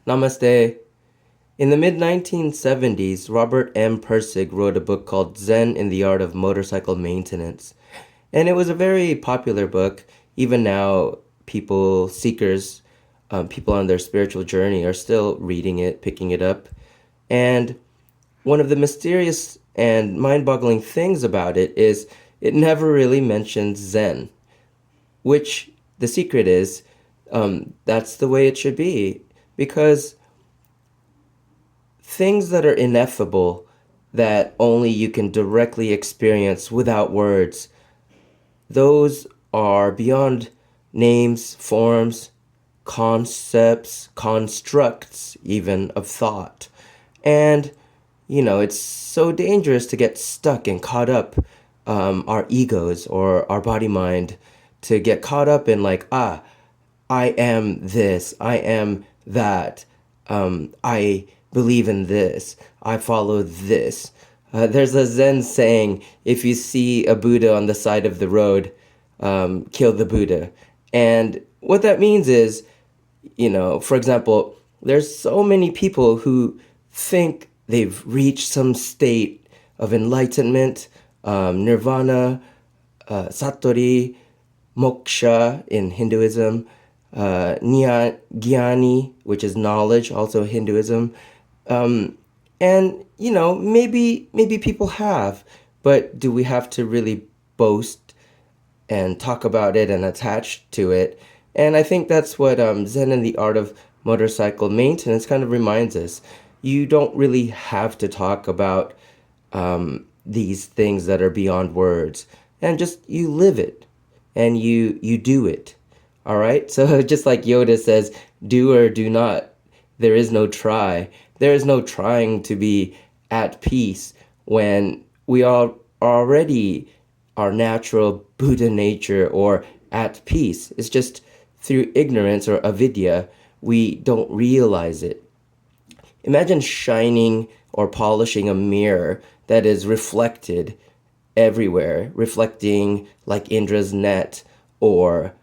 Namaste. In the mid 1970s, Robert M. Pirsig wrote a book called Zen in the Art of Motorcycle Maintenance. And it was a very popular book. Even now, people on their spiritual journey are still reading it, picking it up. And one of the mysterious and mind boggling things about it is it never really mentions Zen, which the secret is that's the way it should be. Because things that are ineffable, that only you can directly experience without words, those are beyond names, forms, concepts, constructs, even of thought. And, it's so dangerous to get stuck and caught up, our egos or our body mind, to get caught up in like, I am this, I am that, I believe in this, I follow this. There's a Zen saying, if you see a Buddha on the side of the road, kill the Buddha. And what that means is, for example, there's so many people who think they've reached some state of enlightenment, nirvana, satori, moksha in Hinduism, Gyani, which is knowledge, also Hinduism. And, maybe people have, but do we have to really boast and talk about it and attach to it? And I think that's what Zen and the Art of Motorcycle Maintenance kind of reminds us. You don't really have to talk about these things that are beyond words, and just you live it and you do it. All right? So just like Yoda says, do or do not. There is no try. There is no trying to be at peace when we are already our natural Buddha nature or at peace. It's just through ignorance or avidya, we don't realize it. Imagine shining or polishing a mirror that is reflected everywhere, reflecting like Indra's net, or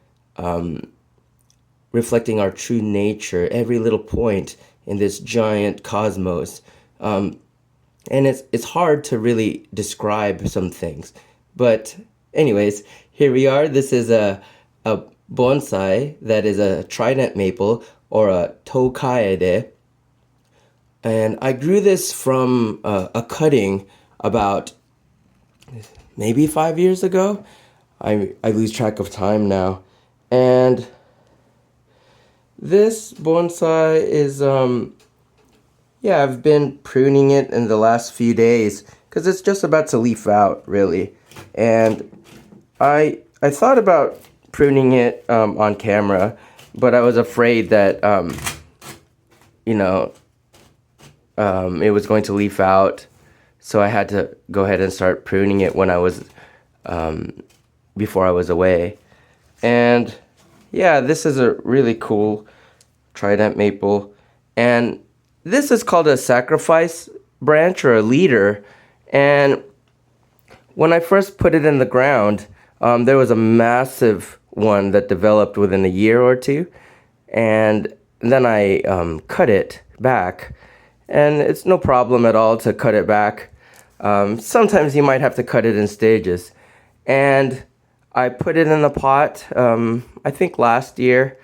reflecting our true nature, every little point in this giant cosmos. And it's hard to really describe some things. But anyways, here we are. This is a bonsai that is a trident maple or a toukaede. And I grew this from a cutting about maybe 5 years ago. I lose track of time now. And this bonsai is, I've been pruning it in the last few days because it's just about to leaf out, really. And I thought about pruning it on camera, but I was afraid that, it was going to leaf out. So I had to go ahead and start pruning it when I was, before I was away. And yeah, this is a really cool trident maple. And this is called a sacrifice branch or a leader. And when I first put it in the ground, there was a massive one that developed within a year or two. And then I cut it back. And it's no problem at all to cut it back. Sometimes you might have to cut it in stages. And I put it in a pot, I think last year.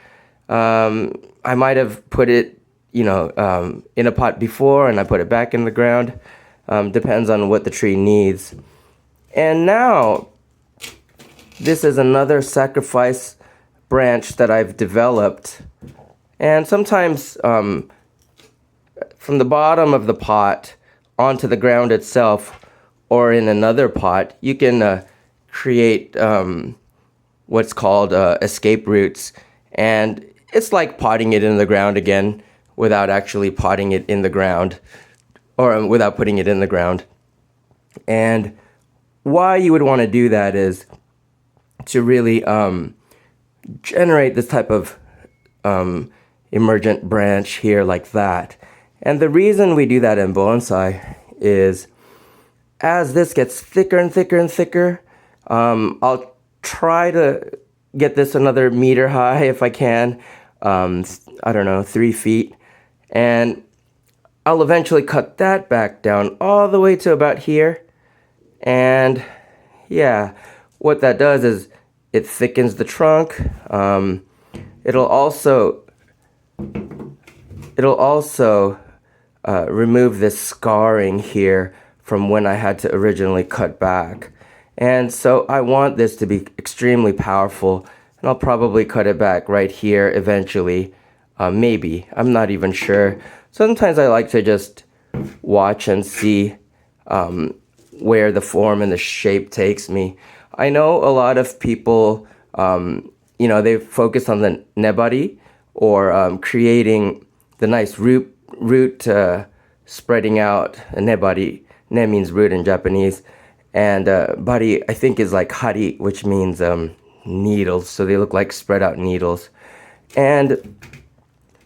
I might have put it, in a pot before, and I put it back in the ground. Depends on what the tree needs. And now, this is another sacrifice branch that I've developed. And sometimes from the bottom of the pot onto the ground itself, or in another pot, you can create what's called escape roots. And it's like potting it in the ground again without actually potting it in the ground, or without putting it in the ground. And why you would want to do that is to really generate this type of emergent branch here like that. And the reason we do that in bonsai is as this gets thicker and thicker and thicker, I'll try to get this another meter high if I can. I don't know, 3 feet. And I'll eventually cut that back down all the way to about here. And yeah, what that does is it thickens the trunk. It'll also remove this scarring here from when I had to originally cut back. And so I want this to be extremely powerful, and I'll probably cut it back right here eventually. Maybe, I'm not even sure. Sometimes I like to just watch and see where the form and the shape takes me. I know a lot of people, they focus on the nebari, or creating the nice root spreading out. Nebari, ne means root in Japanese, and bari I think is like hari, which means needles. So they look like spread out needles, and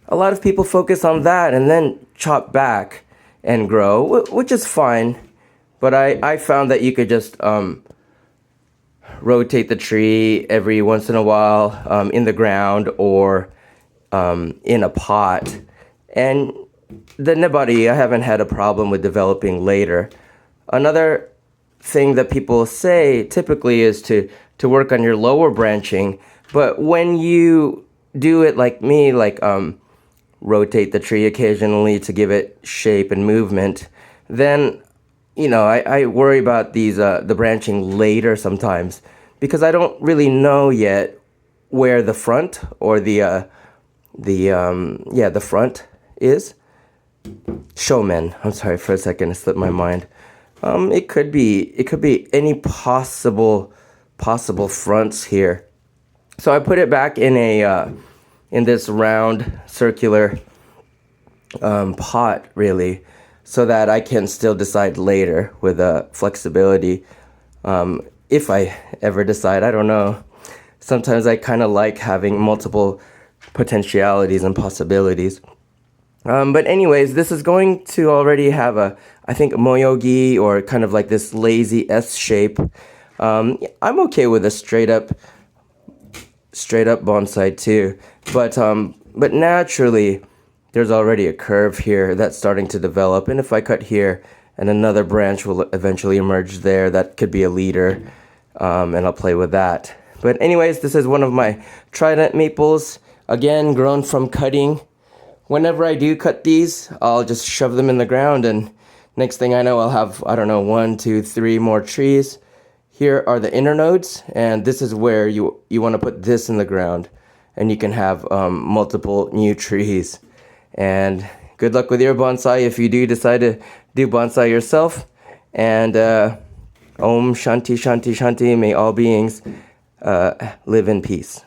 a lot of people focus on that and then chop back and grow, which is fine. But I found that you could just rotate the tree every once in a while in the ground or in a pot. And the nebari, I haven't had a problem with developing later. Another thing that people say typically is to work on your lower branching. But when you do it like me, like rotate the tree occasionally to give it shape and movement, then I worry about these the branching later sometimes, because I don't really know yet where the front or the front is. Showman. I'm sorry, for a second it slipped my mind. It could be any possible fronts here. So I put it back in this round circular pot, really, so that I can still decide later with flexibility. If I ever decide, I don't know. Sometimes I kind of like having multiple potentialities and possibilities. But anyways, this is going to already have I think, moyogi, or kind of like this lazy S shape. I'm okay with a straight up bonsai too, but naturally there's already a curve here that's starting to develop, and if I cut here and another branch will eventually emerge there, that could be a leader, and I'll play with that. But anyways, this is one of my trident maples, again grown from cutting. Whenever I do cut these, I'll just shove them in the ground, and next thing I know, I'll have, I don't know, 1, 2, 3 more trees. Here are the inner nodes, and this is where you want to put this in the ground, and you can have multiple new trees. And good luck with your bonsai if you do decide to do bonsai yourself. And Om Shanti Shanti Shanti, may all beings live in peace.